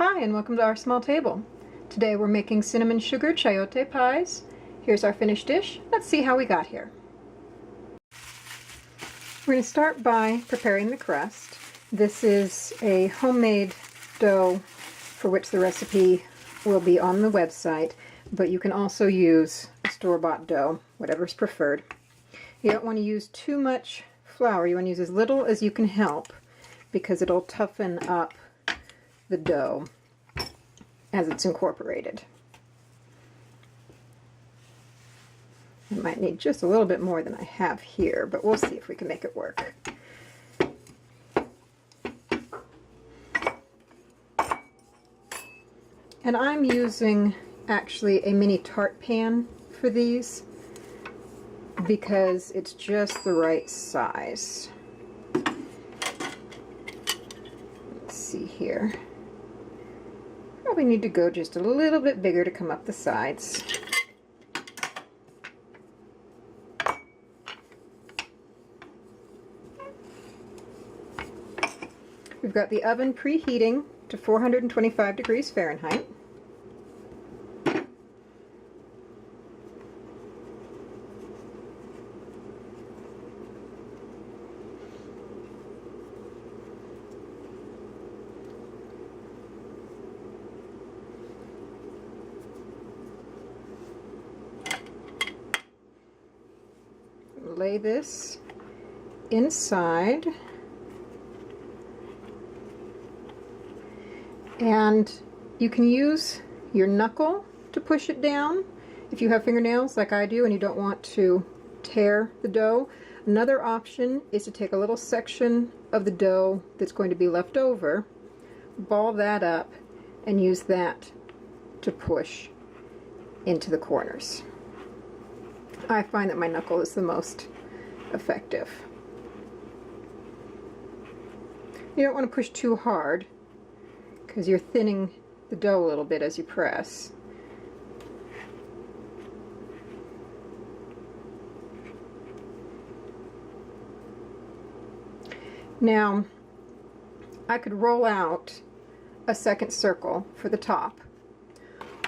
Hi, and welcome to Our Small Table. Today we're making cinnamon sugar chayote pies. Here's our finished dish. Let's see how we got here. We're going to start by preparing the crust. This is a homemade dough for which the recipe will be on the website, but you can also use a store-bought dough, whatever's preferred. You don't want to use too much flour. You want to use as little as you can help because it'll toughen up the dough as it's incorporated. I might need just a little bit more than I have here, but we'll see if we can make it work. And I'm using actually a mini tart pan for these because it's just the right size. Let's see here. Probably need to go just a little bit bigger to come up the sides. We've got the oven preheating to 425 degrees Fahrenheit. Lay this inside, and you can use your knuckle to push it down if you have fingernails like I do and you don't want to tear the dough. Another option is to take a little section of the dough that's going to be left over, ball that up, and use that to push into the corners. I find that my knuckle is the most effective. You don't want to push too hard because you're thinning the dough a little bit as you press. Now, I could roll out a second circle for the top,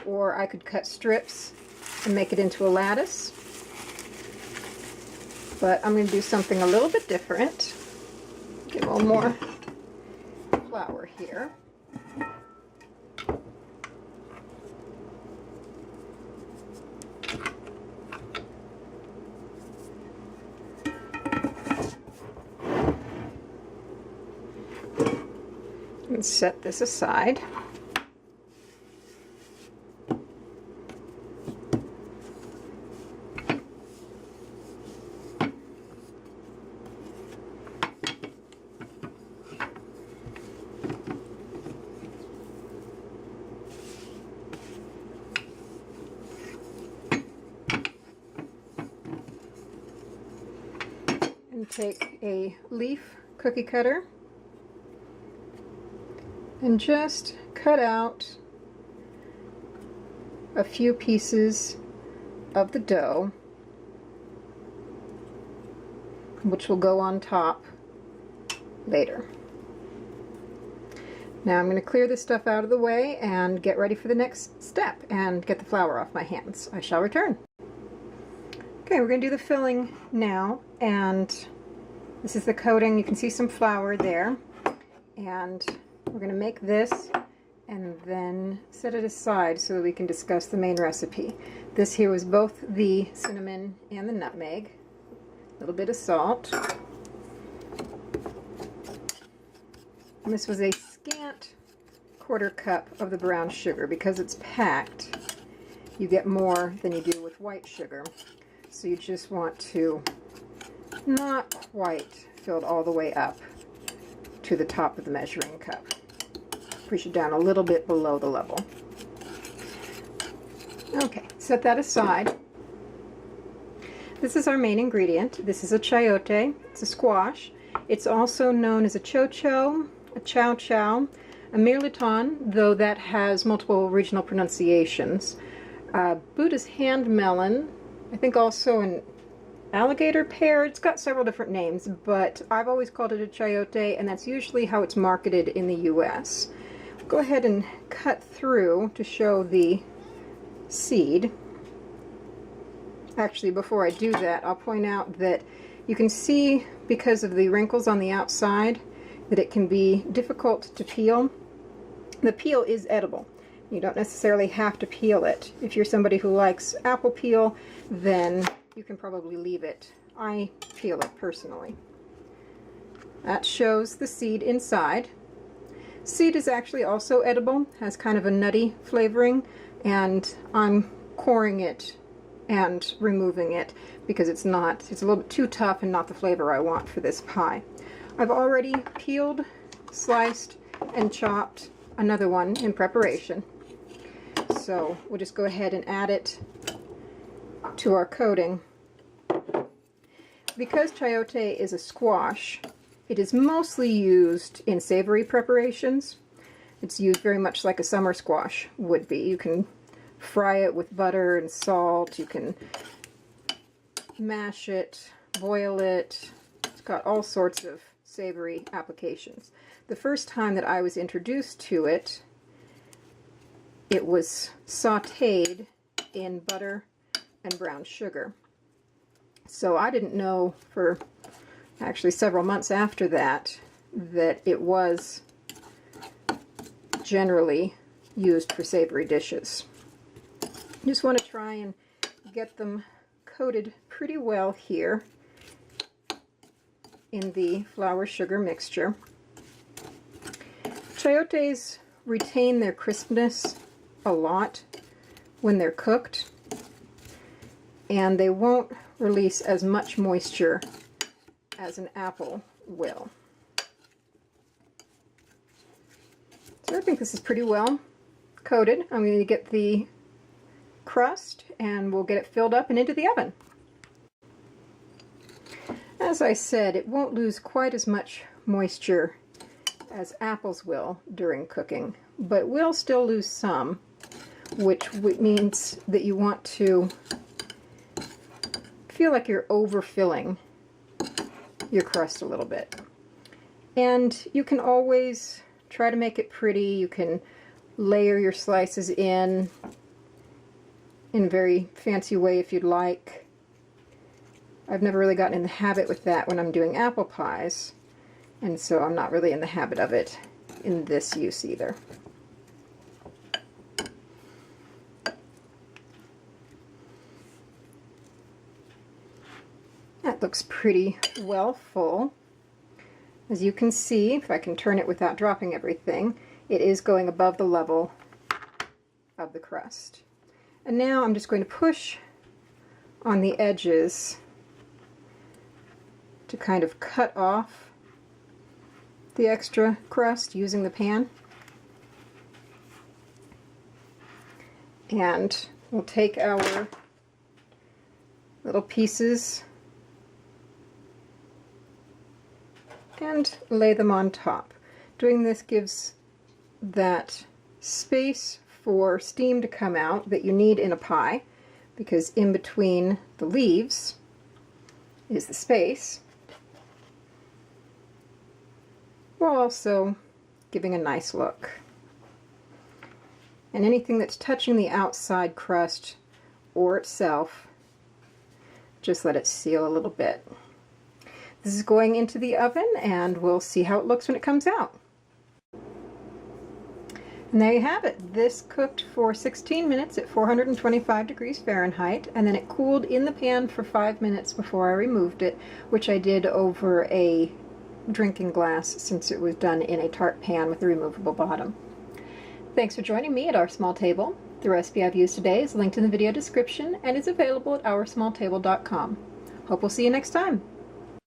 or I could cut strips and make it into a lattice. But I'm going to do something a little bit different. Get a little more flour here. And set this aside. And take a leaf cookie cutter and just cut out a few pieces of the dough, which will go on top later. Now I'm going to clear this stuff out of the way and get ready for the next step and get the flour off my hands. I shall return. Okay, we're going to do the filling now, and this is the coating. You can see some flour there, and we're going to make this and then set it aside so that we can discuss the main recipe. This here was both the cinnamon and the nutmeg, a little bit of salt, and this was a scant quarter cup of the brown sugar. Because it's packed, you get more than you do with white sugar. So you just want to not quite fill it all the way up to the top of the measuring cup. Push it down a little bit below the level. Okay, set that aside. This is our main ingredient. This is a chayote. It's a squash. It's also known as a cho-cho, a chow-chow, a mirliton, though that has multiple regional pronunciations. Buddha's hand melon, I think also an alligator pear. It's got several different names, but I've always called it a chayote, and that's usually how it's marketed in the US. go ahead and cut through to show the seed. Actually, before I do that, I'll point out that you can see, because of the wrinkles on the outside, that it can be difficult to peel. The peel is edible. You don't necessarily have to peel it. If you're somebody who likes apple peel, then you can probably leave it. I peel it personally. That shows the seed inside. Seed is actually also edible, has kind of a nutty flavoring, and I'm coring it and removing it because it's a little bit too tough and not the flavor I want for this pie. I've already peeled, sliced, and chopped another one in preparation. So we'll just go ahead and add it to our coating. Because chayote is a squash, it is mostly used in savory preparations. It's used very much like a summer squash would be. You can fry it with butter and salt. You can mash it, boil it. It's got all sorts of savory applications. The first time that I was introduced to it, it was sautéed in butter and brown sugar. So I didn't know for actually several months after that that it was generally used for savory dishes. Just want to try and get them coated pretty well here in the flour sugar mixture. Chayotes retain their crispness a lot when they're cooked, and they won't release as much moisture as an apple will. So I think this is pretty well coated. I'm going to get the crust and we'll get it filled up and into the oven. As I said, it won't lose quite as much moisture as apples will during cooking, but will still lose some, which means that you want to feel like you're overfilling your crust a little bit. And you can always try to make it pretty. You can layer your slices in a very fancy way if you'd like. I've never really gotten in the habit with that when I'm doing apple pies, and so I'm not really in the habit of it in this use either. That looks pretty well full. As you can see, if I can turn it without dropping everything, it is going above the level of the crust. And now I'm just going to push on the edges to kind of cut off the extra crust using the pan. And we'll take our little pieces and lay them on top. Doing this gives that space for steam to come out that you need in a pie, because in between the leaves is the space, while also giving a nice look. And anything that's touching the outside crust or itself, just let it seal a little bit. This is going into the oven, and we'll see how it looks when it comes out. And there you have it. This cooked for 16 minutes at 425 degrees Fahrenheit, and then it cooled in the pan for 5 minutes before I removed it, which I did over a drinking glass since it was done in a tart pan with a removable bottom. Thanks for joining me at OurSmallTable. The recipe I've used today is linked in the video description and is available at OurSmallTable.com. Hope we'll see you next time.